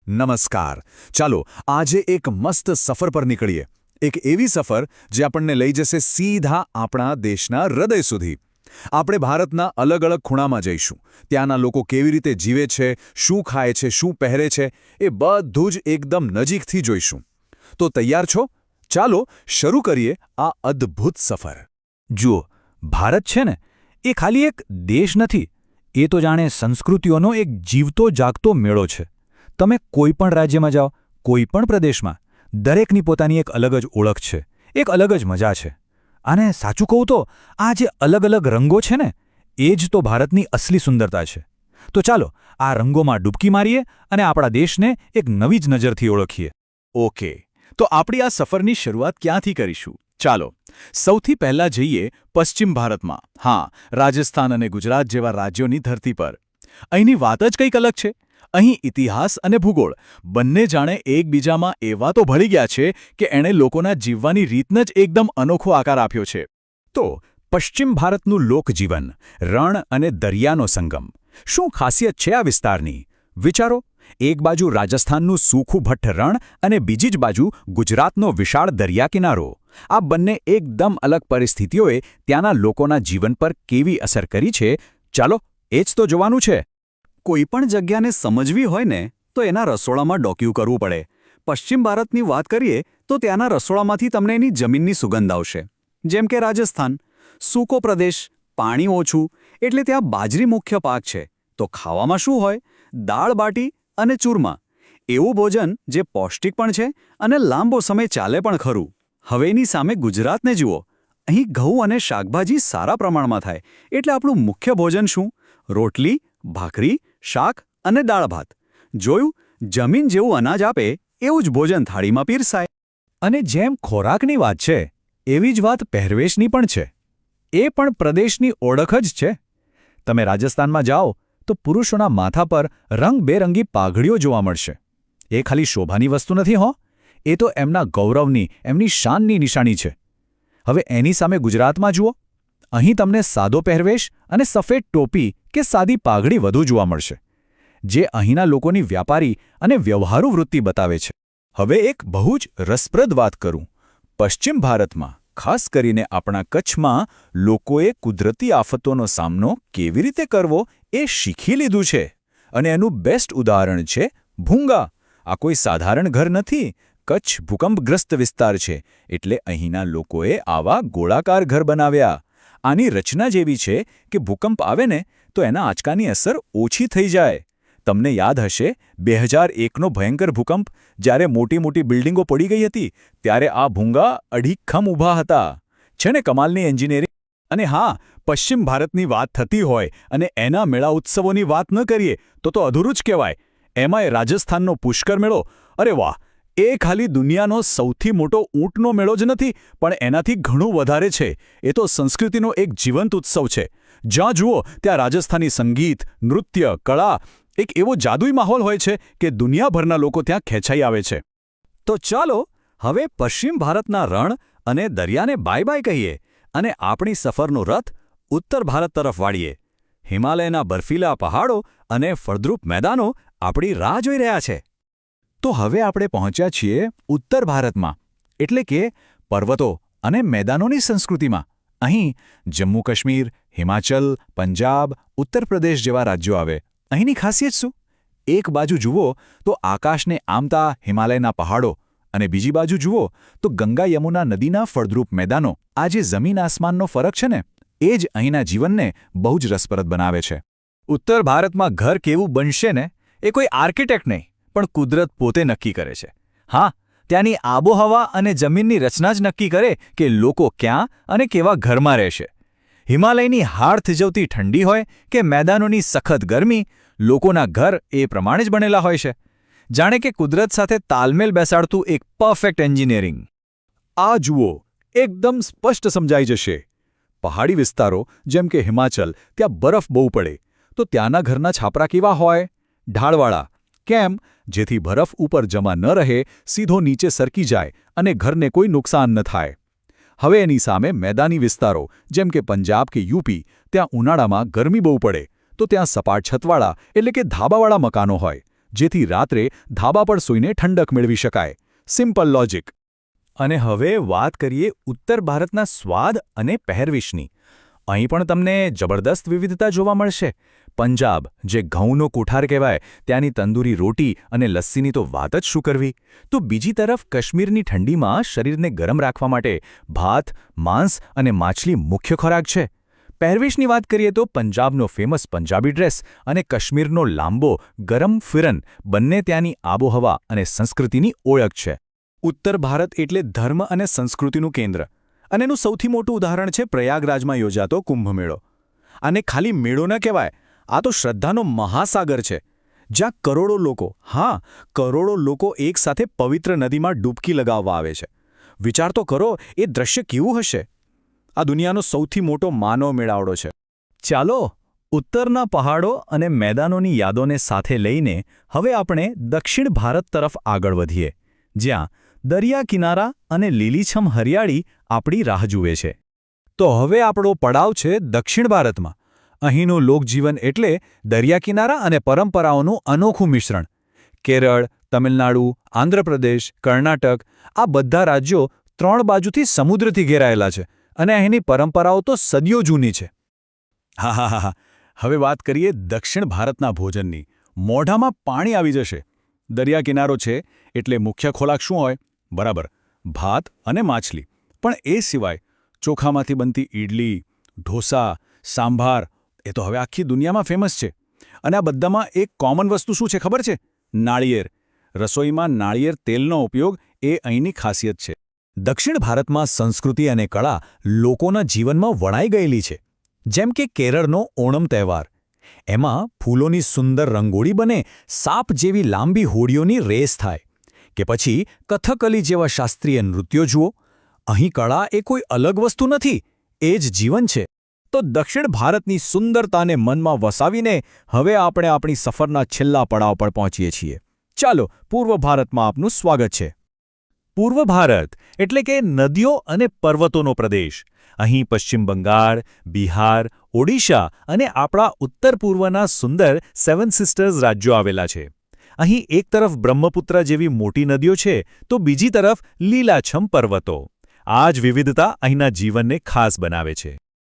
નમસ્કાર. ચાલો આજે એક મસ્ત સફર પર નીકળીએ. એક એવી સફર જે આપણને લઈ જશે સીધા આપણા દેશના હૃદય સુધી. આપણે ભારતના અલગ અલગ ખૂણામાં જઈશું. ત્યાંના લોકો કેવી રીતે જીવે છે, શું ખાય છે, શું પહેરે છે, એ બધું જ એકદમ નજીકથી જોઈશું. તો તૈયાર છો? ચાલો શરૂ કરીએ આ અદ્ભુત સફર. જુઓ, ભારત છે ને, એ ખાલી એક દેશ નથી. એ તો જાણે સંસ્કૃતિઓનો એક જીવતો જાગતો મેળો છે. તમે કોઈ પણ રાજ્યમાં જાઓ, કોઈ પણ પ્રદેશમાં, દરેકની પોતાની એક અલગ જ ઓળખ છે, એક અલગ જ મજા છે. અને સાચું કહું તો આ જે અલગ અલગ રંગો છે ને, એ જ તો ભારતની અસલી સુંદરતા છે. તો ચાલો આ રંગોમાં ડૂબકી મારીએ અને આપણા દેશને એક નવી જ નજરથી ઓળખીએ. ઓકે, તો આપણી આ સફરની શરૂઆત ક્યાંથી કરીશું? ચાલો સૌથી પહેલા જઈએ પશ્ચિમ ભારતમાં. હા, રાજસ્થાન અને ગુજરાત જેવા રાજ્યોની ધરતી પર. અહીંની વાત જ કંઈક અલગ છે. અહીં ઇતિહાસ અને ભૂગોળ બંને જાણે એકબીજામાં એવા તો ભળી ગયા છે કે એણે લોકોના જીવવાની રીતને જ એકદમ અનોખો આકાર આપ્યો છે. તો પશ્ચિમ ભારતનું લોકજીવન, રણ અને દરિયાનો સંગમ. શું ખાસિયત છે આ વિસ્તારની? વિચારો, એક બાજુ રાજસ્થાનનું સૂખું ભઠ્ઠ રણ અને બીજી જ બાજુ ગુજરાતનો વિશાળ દરિયા કિનારો. આ બંને એકદમ અલગ પરિસ્થિતિઓએ ત્યાંના લોકોના જીવન પર કેવી અસર કરી છે, ચાલો એ જ તો જોવાનું છે. કોઈ પણ જગ્યાને સમજવી હોય ને તો એના રસોડામાં ડોક્યુ કરવું પડે. પશ્ચિમ ભારતની વાત કરીએ તો ત્યાંના રસોડામાંથી તમને એની જમીનની સુગંધ આવશે. જેમ કે રાજસ્થાન, સૂકો પ્રદેશ, પાણી ઓછું, એટલે ત્યાં બાજરી મુખ્ય પાક છે. તો ખાવામાં શું હોય? દાળ બાટી અને ચૂરમા. એવું ભોજન જે પૌષ્ટિક પણ છે અને લાંબો સમય ચાલે પણ ખરું. હવે એની સામે ગુજરાતને જુઓ. અહીં ઘઉં અને શાકભાજી સારા પ્રમાણમાં થાય. એટલે આપણું મુખ્ય ભોજન શું? રોટલી, ભાખરી, શાક અને દાળ ભાત. જોયું, જમીન જેવું અનાજ આપે એવું જ ભોજન થાળીમાં પીરસાય. અને જેમ ખોરાકની વાત છે, એવી જ વાત પહેરવેશની પણ છે. એ પણ પ્રદેશની ઓળખ જ છે. તમે રાજસ્થાનમાં જાઓ તો પુરુષોના માથા પર રંગબેરંગી પાઘડીઓ જોવા મળશે. એ ખાલી શોભાની વસ્તુ નથી હો, એ તો એમના ગૌરવની, એમની શાનની નિશાની છે. હવે એની સામે ગુજરાતમાં જુઓ. અહીં તમને સાદો પહેરવેશ અને સફેદ ટોપી કે સાદી પાઘડી વધુ જોવા મળશે, જે અહીંના લોકોની વ્યાપારી અને વ્યવહારુ વૃત્તિ બતાવે છે. હવે એક બહુ જ રસપ્રદ વાત કરું. પશ્ચિમ ભારતમાં, ખાસ કરીને આપણા કચ્છમાં, લોકોએ કુદરતી આફતોનો સામનો કેવી રીતે કરવો એ શીખી લીધું છે. અને એનું બેસ્ટ ઉદાહરણ છે ભૂંગા. આ કોઈ સાધારણ ઘર નથી. કચ્છ ભૂકંપગ્રસ્ત વિસ્તાર છે, એટલે અહીંના લોકોએ આવા ગોળાકાર ઘર બનાવ્યા. આની રચના જેવી છે કે ભૂકંપ આવે ને તો એના આંચકાની અસર ઓછી થઈ જાય. તમને યાદ હશે 2001નો ભયંકર ભૂકંપ, જ્યારે મોટી મોટી બિલ્ડિંગો પડી ગઈ હતી, ત્યારે આ ભૂંગા અડીખમ ઊભા હતા. છે ને કમાલની એન્જિનિયરિંગ? અને હા, પશ્ચિમ ભારતની વાત થતી હોય અને એના મેળા ઉત્સવોની વાત ન કરીએ તો અધૂરું જ કહેવાય. એમાંય રાજસ્થાનનો પુષ્કર મેળો, અરે વાહ! એ ખાલી દુનિયાનો સૌથી મોટો ઊંટનો મેળો જ નથી, પણ એનાથી ઘણું વધારે છે. એ તો સંસ્કૃતિનો એક જીવંત ઉત્સવ છે. જ્યાં જુઓ ત્યાં રાજસ્થાની સંગીત, નૃત્ય, કળા, એક એવો જાદુઈ માહોલ હોય છે કે દુનિયાભરના લોકો ત્યાં ખેંચાઈ આવે છે. તો ચાલો હવે પશ્ચિમ ભારતના રણ અને દરિયાને બાય બાય કહીએ અને આપણી સફરનો રથ ઉત્તર ભારત તરફ વાળીએ. હિમાલયના બર્ફીલા પહાડો અને ફળદ્રુપ મેદાનો આપણી રાહ જોઈ રહ્યા છે. તો હવે આપણે પહોંચ્યા છીએ ઉત્તર ભારતમાં, એટલે કે પર્વતો અને મેદાનોની સંસ્કૃતિમાં. અહીં જમ્મુ કાશ્મીર, હિમાચલ, પંજાબ, ઉત્તર પ્રદેશ જેવા રાજ્યો આવે. અહીંની ખાસિયત શું? એક બાજુ જુઓ તો આકાશને આમતા હિમાલયના પહાડો, અને બીજી બાજુ જુઓ તો ગંગા યમુના નદીના ફળદ્રુપ મેદાનો. આ જે જમીન આસમાનનો ફરક છે ને, એ જ અહીંના જીવનને બહુ જ રસપ્રદ બનાવે છે. ઉત્તર ભારતમાં ઘર કેવું બનશે ને, એ કોઈ આર્કિટેક્ટ નહીં, પણ કુદરત પોતે નક્કી કરે છે. હા, ત્યાંની આબોહવા અને જમીનની રચના જ નક્કી કરે કે લોકો ક્યાં અને કેવા ઘરમાં રહેશે. હિમાલયની હાડ થીજવતી ઠંડી હોય કે મેદાનોની સખત ગરમી, લોકોના ઘર એ પ્રમાણે જ બનેલા હોય છે. જાણે કે કુદરત સાથે તાલમેલ બેસાડતું એક પરફેક્ટ એન્જિનિયરિંગ. આ જુઓ, એકદમ સ્પષ્ટ સમજાઈ જશે. પહાડી વિસ્તારો જેમ કે હિમાચલ, ત્યાં બરફ બહુ પડે, તો ત્યાંના ઘરના છાપરા કેવા હોય? ઢાળવાળા. કેમ? જેથી બરફ ઉપર જમા ન રહે, સીધો નીચે સરકી જાય અને ઘરને કોઈ નુકસાન ન થાય. હવે એની સામે મેદાની વિસ્તારો જેમ કે પંજાબ કે યુપી, ત્યાં ઉનાળામાં ગરમી બહુ પડે, તો ત્યાં સપાટ છતવાળા એટલે કે ધાબાવાળા મકાનો હોય, જેથી રાત્રે ધાબા પર સૂઈને ઠંડક મેળવી શકાય. Simple logic. અને હવે વાત કરીએ ઉત્તર ભારતના સ્વાદ અને પહેરવેશની. અહીં પણ તમને જબરદસ્ત વિવિધતા જોવા મળશે. પંજાબ, જે ઘઉંનો કુઠાર કહેવાય, ત્યાંની તંદૂરી રોટી અને લસ્સીની તો વાત જ શું કરવી. તો બીજી તરફ કાશ્મીરની ઠંડીમાં શરીરને ગરમ રાખવા માટે ભાત, માંસ અને માછલી મુખ્ય ખોરાક છે. પહેરવેશની વાત કરીએ તો પંજાબનો ફેમસ પંજાબી ડ્રેસ અને કાશ્મીરનો લાંબો ગરમ ફિરન બંને ત્યાંની આબોહવા અને સંસ્કૃતિની ઓળખ છે. ઉત્તર ભારત એટલે ધર્મ અને સંસ્કૃતિનું કેન્દ્ર, અને એનું સૌથી મોટું ઉદાહરણ છે પ્રયાગરાજમાં યોજાતો કુંભમેળો. આને ખાલી મેળો ન કહેવાય, આ તો શ્રદ્ધાનો મહાસાગર છે, જ્યાં કરોડો લોકો એકસાથે પવિત્ર નદીમાં ડૂબકી લગાવવા આવે છે. વિચાર તો કરો, એ દ્રશ્ય કેવું હશે? આ દુનિયાનો સૌથી મોટો માનવ મેળાવડો છે. ચાલો, ઉત્તરના પહાડો અને મેદાનોની યાદોને સાથે લઈને હવે આપણે દક્ષિણ ભારત તરફ આગળ વધીએ, જ્યાં દરિયા કિનારા અને લીલીછમ હરિયાળી આપણી રાહ જુએ છે. તો હવે આપણો પડાવ છે દક્ષિણ ભારતમાં. અહીંનું લોકજીવન એટલે દરિયાકિનારા અને પરંપરાઓનું અનોખું મિશ્રણ. કેરળ, તમિલનાડુ, આંધ્રપ્રદેશ, કર્ણાટક આ બધા રાજ્યો 3 બાજુથી સમુદ્રથી ઘેરાયેલા છે, અને અહીંની પરંપરાઓ તો સદીઓ જૂની છે. હા, હવે વાત કરીએ દક્ષિણ ભારતના ભોજનની. મોઢામાં પાણી આવી જશે. દરિયા કિનારો છે એટલે મુખ્ય ખોરાક શું હોય? બરાબર, ભાત અને માછલી. પણ એ સિવાય ચોખામાંથી બનતી ઈડલી, ઢોસા, સાંભાર એ તો હવે આખી દુનિયામાં ફેમસ છે. અને આ બધામાં એક કોમન વસ્તુ શું છે ખબર છે? નાળિયેર. રસોઈમાં નાળિયેર તેલનો ઉપયોગ એ અહીંની ખાસિયત છે. દક્ષિણ ભારતમાં સંસ્કૃતિ અને કળા લોકોના જીવનમાં વણાઈ ગયેલી છે. જેમ કે કેરળનો ઓણમ તહેવાર. એમાં ફૂલોની સુંદર રંગોળી બને, સાપ જેવી લાંબી હોડીઓની રેસ થાય. કે પછી કથકલી જેવા શાસ્ત્રીય નૃત્યો જુઓ. અહીં કળા એ કોઈ અલગ વસ્તુ નથી, એ જ જીવન છે. તો દક્ષિણ ભારતની સુંદરતાને મનમાં વસાવીને હવે આપણે આપણી સફરના છેલ્લા પડાવ પર પહોંચીએ છીએ. ચાલો, પૂર્વ ભારતમાં આપનું સ્વાગત છે. પૂર્વ ભારત એટલે કે નદીઓ અને પર્વતોનો પ્રદેશ. અહીં પશ્ચિમ બંગાળ, બિહાર, ઓડિશા અને આપણા ઉત્તર પૂર્વના સુંદર 7 સિસ્ટર્સ રાજ્યો આવેલા છે. અહીં એક તરફ બ્રહ્મપુત્ર જેવી મોટી નદીઓ છે, તો બીજી તરફ લીલાછમ પર્વતો. આ જ વિવિધતા અહીંના જીવનને ખાસ બનાવે છે.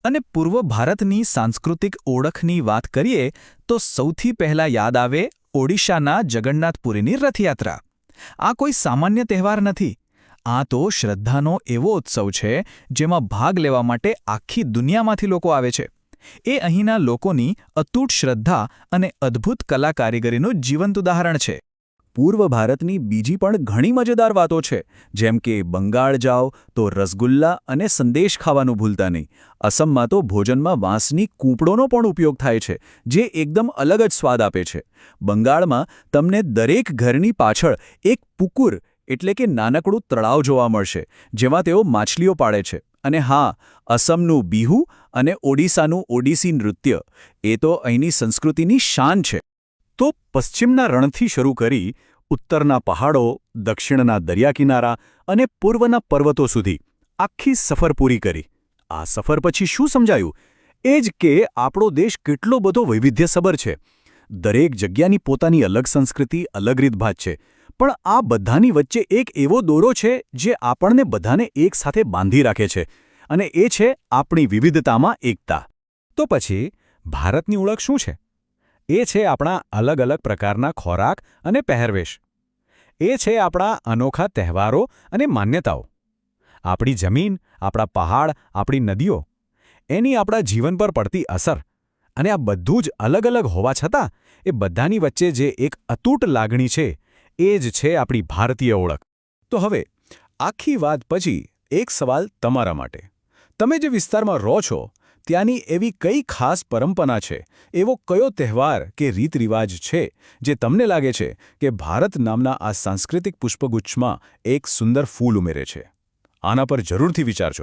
અને પૂર્વ ભારતની સાંસ્કૃતિક ઓળખની વાત કરીએ તો સૌથી પહેલા યાદ આવે ઓડિશાના જગન્નાથપુરીની રથયાત્રા. આ કોઈ સામાન્ય તહેવાર નથી. આ તો શ્રદ્ધાનો એવો ઉત્સવ છે જેમાં ભાગ લેવા માટે આખી દુનિયામાંથી લોકો આવે છે. એ અહીંના લોકોની અતૂટ શ્રદ્ધા અને અદ્ભુત કલા કારીગરીનું જીવંત ઉદાહરણ છે. પૂર્વ ભારતની બીજી પણ ઘણી મજેદાર વાતો છે, જેમ કે બંગાળ જાઓ તો રસગુલ્લા અને સંદેશ ખાવાનું ભૂલતા નહીં. અસમમાં તો ભોજનમાં વાંસની કૂંપળોનો પણ ઉપયોગ થાય છે, જે એકદમ અલગ જ સ્વાદ આપે છે. બંગાળમાં તમને દરેક ઘરની પાછળ એક પુકુર એટલે કે નાનકડું તળાવ જોવા મળશે, જેમાં તેઓ માછલીઓ પાળે છે. અને હા, અસમનું બિહુ અને ઓડિશાનું ઓડિસી નૃત્ય એ તો અહીંની સંસ્કૃતિની શાન છે. તો પશ્ચિમના રણથી શરૂ કરી ઉત્તરના પહાડો, દક્ષિણના દરિયાકિનારા અને પૂર્વના પર્વતો સુધી આખી સફર પૂરી કરી. આ સફર પછી શું સમજાયું? એ જ કે આપણો દેશ કેટલો બધો વૈવિધ્યસભર છે. દરેક જગ્યાની પોતાની અલગ સંસ્કૃતિ, અલગ રીતભાત છે. પણ આ બધાની વચ્ચે એક એવો દોરો છે જે આપણને બધાને એક સાથે બાંધી રાખે છે, અને એ છે આપણી વિવિધતામાં એકતા. તો પછી ભારતની ઓળખ શું છે? એ છે આપણા અલગ અલગ પ્રકારના ખોરાક અને પહેરવેશ. એ છે આપણા અનોખા તહેવારો અને માન્યતાઓ. આપણી જમીન, આપણા પહાડ, આપણી નદીઓ, એની આપણા જીવન પર પડતી અસર. અને આ બધું જ અલગ અલગ હોવા છતાં એ બધાની વચ્ચે જે એક અતૂટ લાગણી છે, એ જ છે આપણી ભારતીય ઓળખ. તો હવે આખી વાત પછી એક સવાલ તમારા માટે. તમે જે વિસ્તારમાં રહો છો ત્યાંની એવી કઈ ખાસ પરંપરા છે, એવો કયો તહેવાર કે રીતરિવાજ છે જે તમને લાગે છે કે ભારત નામના આ સાંસ્કૃતિક પુષ્પગુચ્છમાં એક સુંદર ફૂલ ઉમેરે છે? આના પર જરૂરથી વિચારજો.